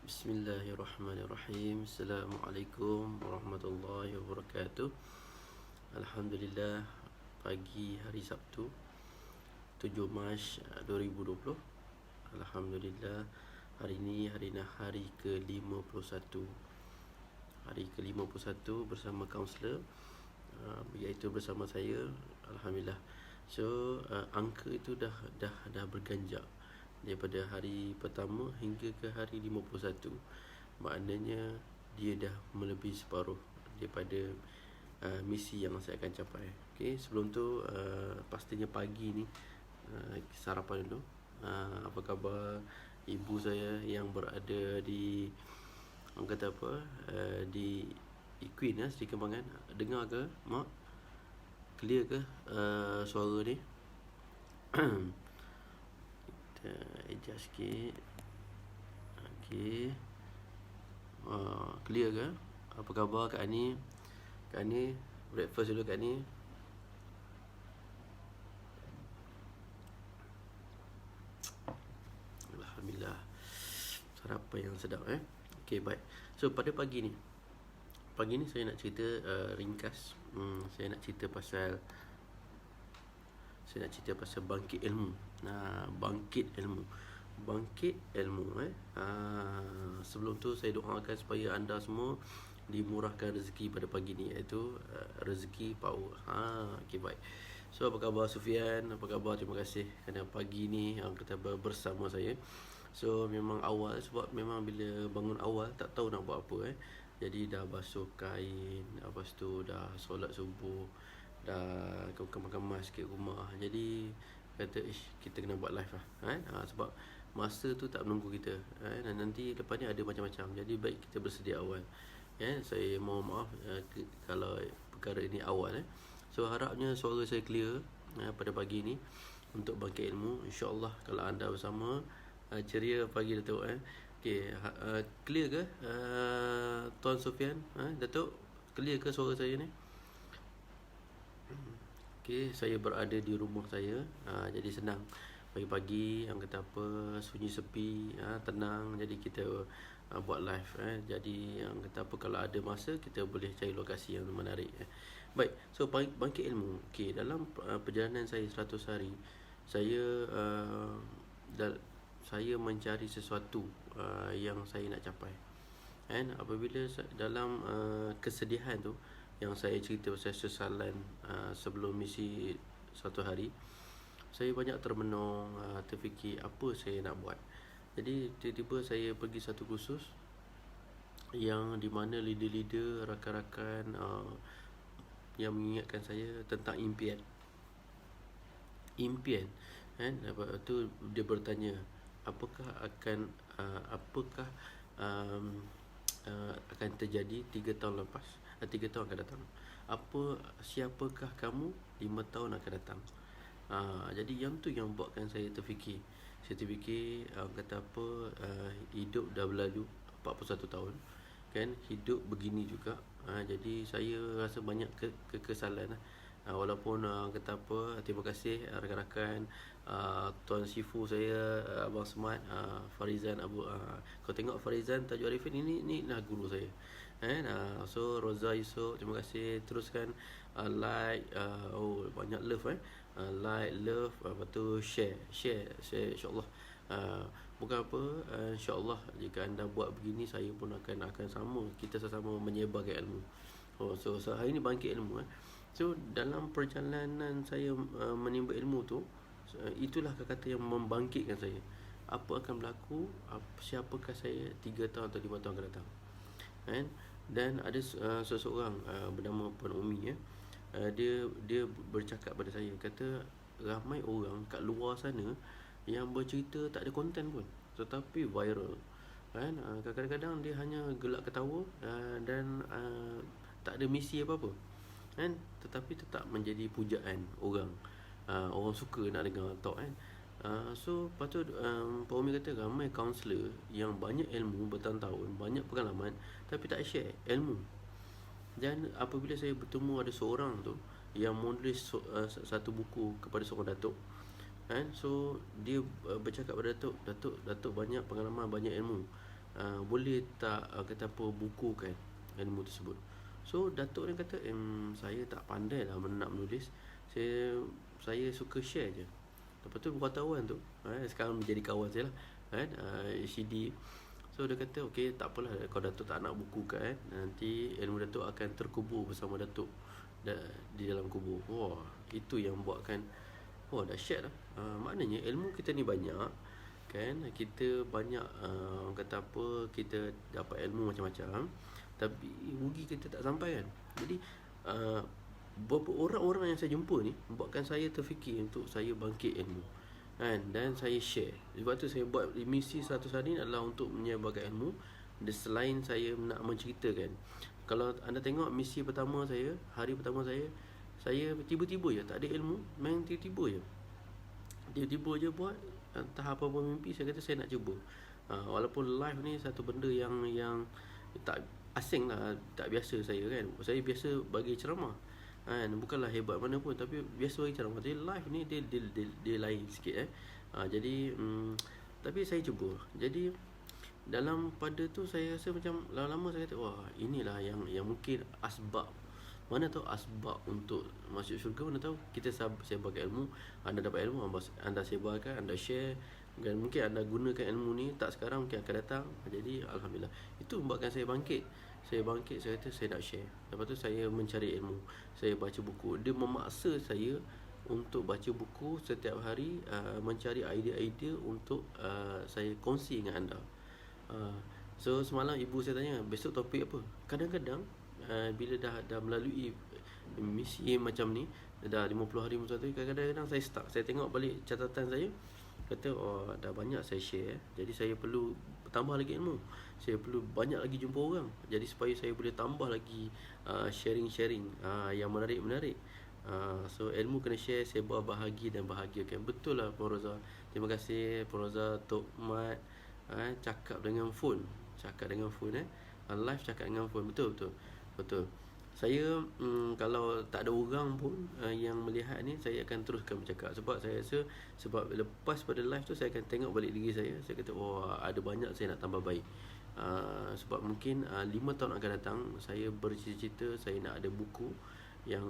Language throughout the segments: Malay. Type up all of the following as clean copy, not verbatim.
Bismillahirrahmanirrahim. Assalamualaikum warahmatullahi wabarakatuh. Alhamdulillah, pagi hari Sabtu 7 Mac 2020. Alhamdulillah, hari ini hari ke-51. Hari ke-51 bersama kaunselor, iaitu bersama saya. Alhamdulillah. So angka itu dah berganjak daripada hari pertama hingga ke hari 51. Maknanya dia dah melebihi separuh daripada misi yang saya akan capai. Okey, sebelum tu pastinya pagi ni sarapan dulu. Apa khabar ibu saya yang berada di kata apa di Queen Seri Kembangan? Dengar ke mak? Clear ke suara ni? Kita adjust sikit. Okey. Clear ke? Apa khabar Kak Ani? Kak Ani, breakfast dulu Kak Ani. Alhamdulillah. Sarapan yang sedap Okey, baik. So pada pagi ni saya nak cerita ringkas. Saya nak cerita pasal bangkit ilmu. Bangkit ilmu. Sebelum tu saya doakan supaya anda semua dimurahkan rezeki pada pagi ni, iaitu rezeki power. Okey, baik. So apa khabar Sufian? Apa khabar? Terima kasih kerana pagi ni kita bersama saya. So memang awal, sebab memang bila bangun awal tak tahu nak buat apa Jadi dah basuh kain, lepas tu dah solat subuh, dah kemas-kemas sikit rumah. Jadi kata kita kena buat live lah sebab masa tu tak menunggu kita dan nanti lepas ni ada macam-macam. Jadi baik kita bersedia awal. Saya mohon maaf kalau perkara ini awal So harapnya suara saya clear pada pagi ni untuk bangkit ilmu. InsyaAllah kalau anda bersama ceria pagi Datuk Okey, clear ke Tuan Sufian? Datuk, clear ke suara saya ni? Okey, saya berada di rumah saya. Jadi senang. Pagi-pagi yang kata apa, sunyi sepi, tenang. Jadi kita buat live Jadi yang kata apa, kalau ada masa kita boleh cari lokasi yang menarik Baik, so bangkit ilmu. Okey, dalam perjalanan saya 100 hari, saya mencari sesuatu yang saya nak capai. Apabila dalam kesedihan tu yang saya cerita pasal sesalan sebelum misi 1 hari, saya banyak termenung, terfikir apa saya nak buat. Jadi tiba-tiba saya pergi satu kursus yang di mana leader-leader, rakan-rakan yang mengingatkan saya tentang impian. Lepas tu dia bertanya, apakah akan terjadi 3 tahun lepas, 3 tahun akan datang. Siapakah kamu 5 tahun akan datang. Jadi yang tu yang buatkan saya terfikir. Saya terfikir kata apa, hidup dah berlalu 41 tahun kan, hidup begini juga. Jadi saya rasa banyak kekesalan walaupun kata apa, terima kasih rakan-rakan, Tuan Sifu saya, Abang Smart, Farizan Abu, kau tengok Farizan Tajuk Arifin ini lah guru saya so Roza Yusof, terima kasih. Teruskan like, banyak love like, love, lepas tu share insyaAllah. Bukan apa, insyaAllah jika anda buat begini, saya pun akan sama. Kita sama-sama menyebarkan ilmu. So hari ni bangkit ilmu So dalam perjalanan saya menimba ilmu tu, itulah kata-kata yang membangkitkan saya. Apa akan berlaku, siapakah saya 3 tahun atau 5 tahun akan datang. Dan ada seseorang bernama Puan Umi dia bercakap pada saya, kata ramai orang kat luar sana yang bercerita tak ada konten pun, tetapi viral kadang-kadang dia hanya gelak ketawa dan tak ada misi apa-apa tetapi tetap menjadi pujaan orang. Orang suka nak dengar talk So lepas tu Pak Umi kata ramai kaunselor yang banyak ilmu bertahun-tahun, banyak pengalaman, tapi tak share ilmu. Dan apabila saya bertemu ada seorang tu yang menulis satu buku kepada seorang datuk So dia bercakap pada Datuk banyak pengalaman, banyak ilmu. boleh tak kata apa bukukan ilmu tersebut. So Datuk ni kata saya tak pandai lah nak menulis, saya suka share je. Lepas tu wartawan tu sekarang menjadi kawan saya lah kan, CD. So dia kata okey, tak apalah kalau Datuk tak nak bukukan, nanti ilmu Datuk akan terkubur bersama Datuk di dalam kubur. Wah, itu yang buatkan dahsyat lah. Maknanya ilmu kita ni banyak kan, kita banyak kata apa, kita dapat ilmu macam-macam, tapi rugi kita tak sampai kan. Jadi beberapa orang-orang yang saya jumpa ni buatkan saya terfikir untuk saya bangkit ilmu kan, dan saya share. Sebab tu saya buat misi 100 hari adalah untuk menyebarkan ilmu, selain saya nak menceritakan. Kalau anda tengok misi pertama saya, hari pertama saya tiba-tiba je tak ada ilmu, main tiba-tiba je buat, entah apa-apa mimpi. Saya kata saya nak cuba. Walaupun live ni satu benda yang tak asing lah, tak biasa saya kan. Saya biasa bagi ceramah kan, bukanlah hebat mana pun, tapi biasa bagi ceramah. Tapi live ni dia lain sikit jadi tapi saya cuba. Jadi dalam pada tu saya rasa macam lama-lama saya kata wah, inilah yang mungkin asbab. Mana tahu asbab untuk masuk syurga, mana tahu kita sebarkan ilmu. Anda dapat ilmu, anda sebarkan, anda share, dan mungkin anda gunakan ilmu ni tak sekarang, mungkin akan datang. Jadi alhamdulillah, itu membuatkan saya bangkit. Saya kata saya nak share. Lepas tu saya mencari ilmu, saya baca buku. Dia memaksa saya untuk baca buku setiap hari, mencari idea-idea untuk saya kongsi dengan anda. So semalam ibu saya tanya besok topik apa. Kadang-kadang bila dah melalui misi macam ni, dah 50 hari macam tu, kadang-kadang saya stuck. Saya tengok balik catatan saya, kata dah banyak saya share, jadi saya perlu tambah lagi ilmu. Saya perlu banyak lagi jumpa orang, jadi supaya saya boleh tambah lagi sharing-sharing yang menarik-menarik. So ilmu kena share, sebar, bahagi dan bahagiakan. Betul lah Puan Roza. Terima kasih Puan Roza, Tok Mat. Cakap dengan phone live, cakap dengan phone. Betul. Saya kalau tak ada orang pun yang melihat ni, saya akan teruskan bercakap. Sebab saya rasa, sebab lepas pada live tu saya akan tengok balik diri saya kata ada banyak saya nak tambah baik. Sebab mungkin 5 tahun akan datang, saya bercita-cita saya nak ada buku yang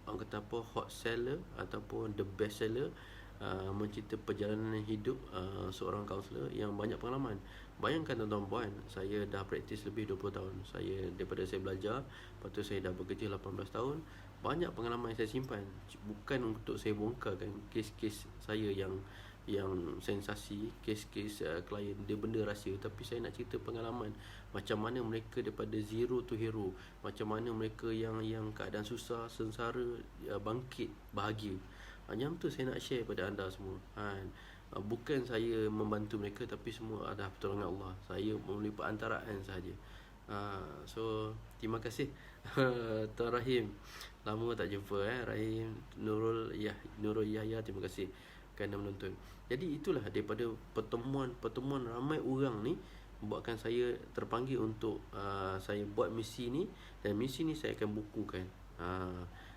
orang kata apa, hot seller ataupun the best seller, mencerita perjalanan hidup seorang kaunselor yang banyak pengalaman. Bayangkan tuan-tuan puan, saya dah praktis lebih 20 tahun. Daripada saya belajar, lepas tu saya dah bekerja 18 tahun. Banyak pengalaman yang saya simpan. Bukan untuk saya bongkarkan kes-kes saya yang sensasi, kes-kes klien dia benda rahsia, tapi saya nak cerita pengalaman macam mana mereka daripada zero to hero, macam mana mereka yang keadaan susah, sengsara, bangkit, bahagia. Yang tu saya nak share pada anda semua. Bukan saya membantu mereka, tapi semua ada pertolongan Allah. Saya melalui perantaraan sahaja. So terima kasih Tuan Rahim, lama tak jumpa Rahim Nurul Yahya, terima kasih kerana menonton. Jadi itulah daripada pertemuan ramai orang ni, buatkan saya terpanggil untuk saya buat misi ni, dan misi ni saya akan bukukan.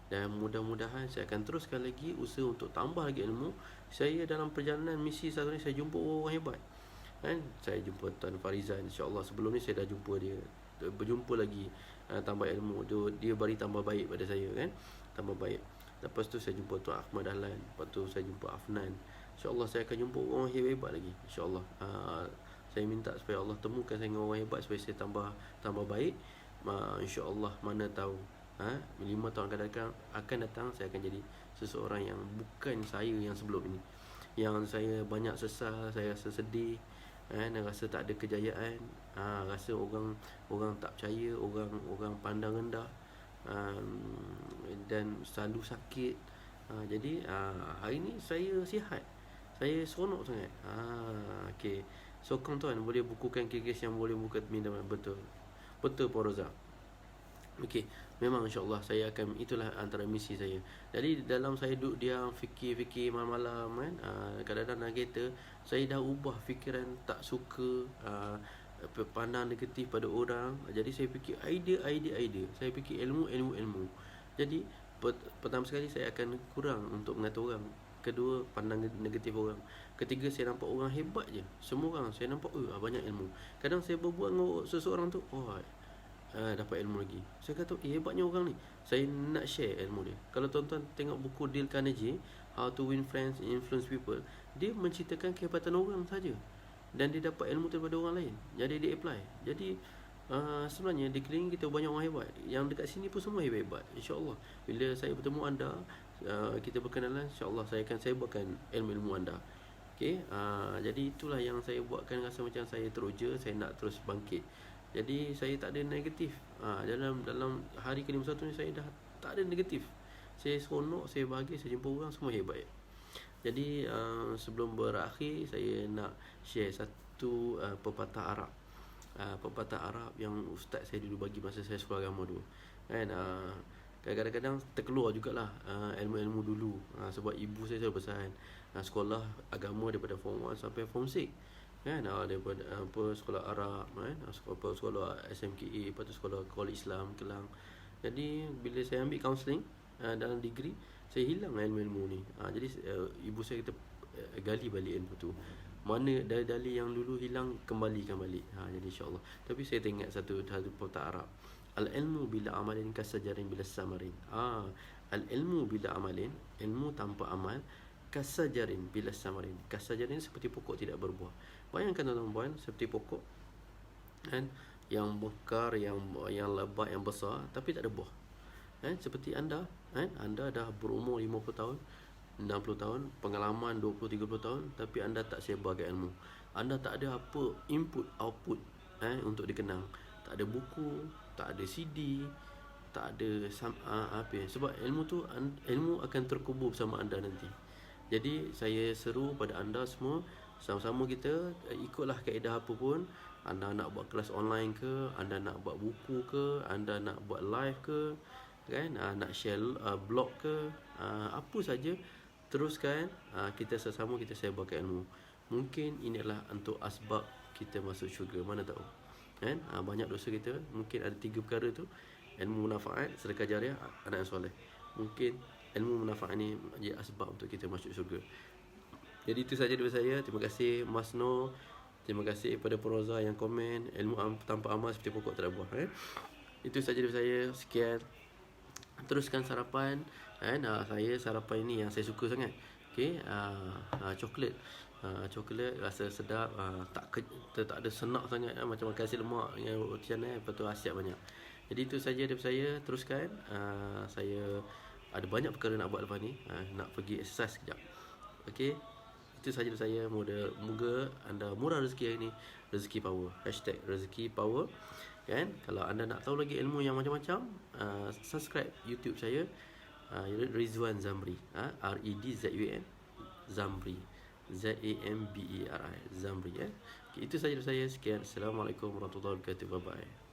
Dan mudah-mudahan saya akan teruskan lagi usaha untuk tambah lagi ilmu. Saya dalam perjalanan misi satu ni, saya jumpa orang hebat kan. Saya jumpa Tuan Farizan, insya-Allah. Sebelum ni saya dah jumpa dia, berjumpa lagi, tambah ilmu. Dia bagi tambah baik pada saya kan, tambah baik. Lepas tu saya jumpa Tuan Ahmad Dahlan, lepas tu saya jumpa Afnan. InsyaAllah saya akan jumpa orang hebat lagi, InsyaAllah. Saya minta supaya Allah temukan saya dengan orang hebat, supaya saya tambah baik. InsyaAllah, mana tahu 5 tahun akan datang saya akan jadi seseorang yang bukan saya yang sebelum ini, yang saya banyak sesal, saya rasa sedih, rasa tak ada kejayaan, rasa orang tak percaya, orang pandang rendah, dan selalu sakit. Jadi hari ni saya sihat, saya seronok sangat. Okay, sokong tuan boleh bukukan kes yang boleh buka mindaman. Betul Puan Roza. Okey, memang insya-Allah saya akan, itulah antara misi saya. Jadi dalam saya duduk diam fikir malam-malam kan, kadang-kadang dalam kereta saya dah ubah fikiran, tak suka pandang negatif pada orang. Jadi saya fikir idea, saya fikir ilmu. Jadi pertama sekali saya akan kurang untuk mengata orang. Kedua, pandang negatif orang. Ketiga, saya nampak orang hebat je. Semua orang saya nampak banyak ilmu. Kadang saya berbual dengan seseorang tu, dapat ilmu lagi. Saya kata, hebatnya orang ni. Saya nak share ilmu dia. Kalau tuan-tuan tengok buku Dale Carnegie, How to Win Friends and Influence People, dia menceritakan kehebatan orang saja, dan dia dapat ilmu daripada orang lain. Jadi dia apply. Jadi sebenarnya di keliling kita banyak orang hebat. Yang dekat sini pun semua hebat-hebat. InsyaAllah bila saya bertemu anda, kita berkenalan, InsyaAllah saya buatkan ilmu-ilmu anda. Okay, jadi itulah yang saya buatkan, rasa macam saya teruja, saya nak terus bangkit. Jadi saya tak ada negatif. Dalam hari ke-51 ni saya dah tak ada negatif. Saya seronok, saya bahagia, saya jumpa orang semua hebat. Jadi sebelum berakhir, saya nak share satu pepatah Arab. Pepatah Arab yang ustaz saya dulu bagi masa saya sekolah agama dulu. Kan kadang-kadang terkeluar jugalah ilmu-ilmu dulu, sebab ibu saya selalu pesan sekolah agama daripada form 1 sampai form 6 kan, daripada sekolah Arab kan, sekolah SMKA, lepas tu sekolah College Islam Kelang. Jadi bila saya ambil counselling dalam degree, saya hilang ilmu-ilmu ni. Jadi ibu saya kata gali balik ilmu tu. Mana dalil yang dulu hilang, kembalikan balik. Jadi insyaAllah. Tapi saya teringat satu pepatah Arab. Al-ilmu bila amalin kasajarin bila samarin. Al-ilmu bila amalin, ilmu tanpa amal, kasajarin bila samarin. Kasajarin seperti pokok tidak berbuah. Bayangkan tuan-tuan, seperti pokok kan, yang bekar, yang lebat, yang besar, tapi tak ada buah. Seperti anda kan, anda dah berumur 50 tahun, 60 tahun, pengalaman 20-30 tahun, tapi anda tak sebarkan ilmu. Anda tak ada apa input output untuk dikenang. Tak ada buku, tak ada CD, tak ada sebab ilmu akan terkubur bersama anda nanti. Jadi saya seru pada anda semua, sama-sama kita ikutlah kaedah apa pun. Anda nak buat kelas online ke, anda nak buat buku ke, anda nak buat live ke kan, nak share blog ke, apa saja, teruskan. Kita sama-sama kita sebarkan ilmu. Mungkin inilah untuk asbab kita masuk syurga, mana tahu kan. Banyak dosa kita, mungkin ada 3 perkara tu: ilmu manfaat, sedekah jariah, anak yang soleh. Mungkin ilmu manfaat ni jadi asbab untuk kita masuk syurga. Jadi itu saja daripada saya. Terima kasih Mas Noh. Terima kasih kepada Peroza yang komen, ilmu tanpa amal seperti pokok tak ada buah. Itu saja daripada saya. Sekian. Teruskan sarapan. Saya sarapan ini yang saya suka sangat. Okay, coklat. Coklat rasa sedap, tak ada senak sangat, macam makan nasi lemak yang roti canai, lepas tu khasiat banyak. Jadi itu saja daripada saya. Teruskan. Saya ada banyak perkara nak buat lepas ni. Nak pergi exercise sekejap. Okay, itu saja dari saya. Moga anda murah rezeki hari ni. Rezeki power. #rezeki power kan. Kalau anda nak tahu lagi ilmu yang macam-macam, subscribe YouTube saya, Rizwan Zamri, REDZUN Zamri, ZAMBERI Zamri. Okay, itu saja dari saya. Sekian. Assalamualaikum warahmatullahi wabarakatuh. Bye bye.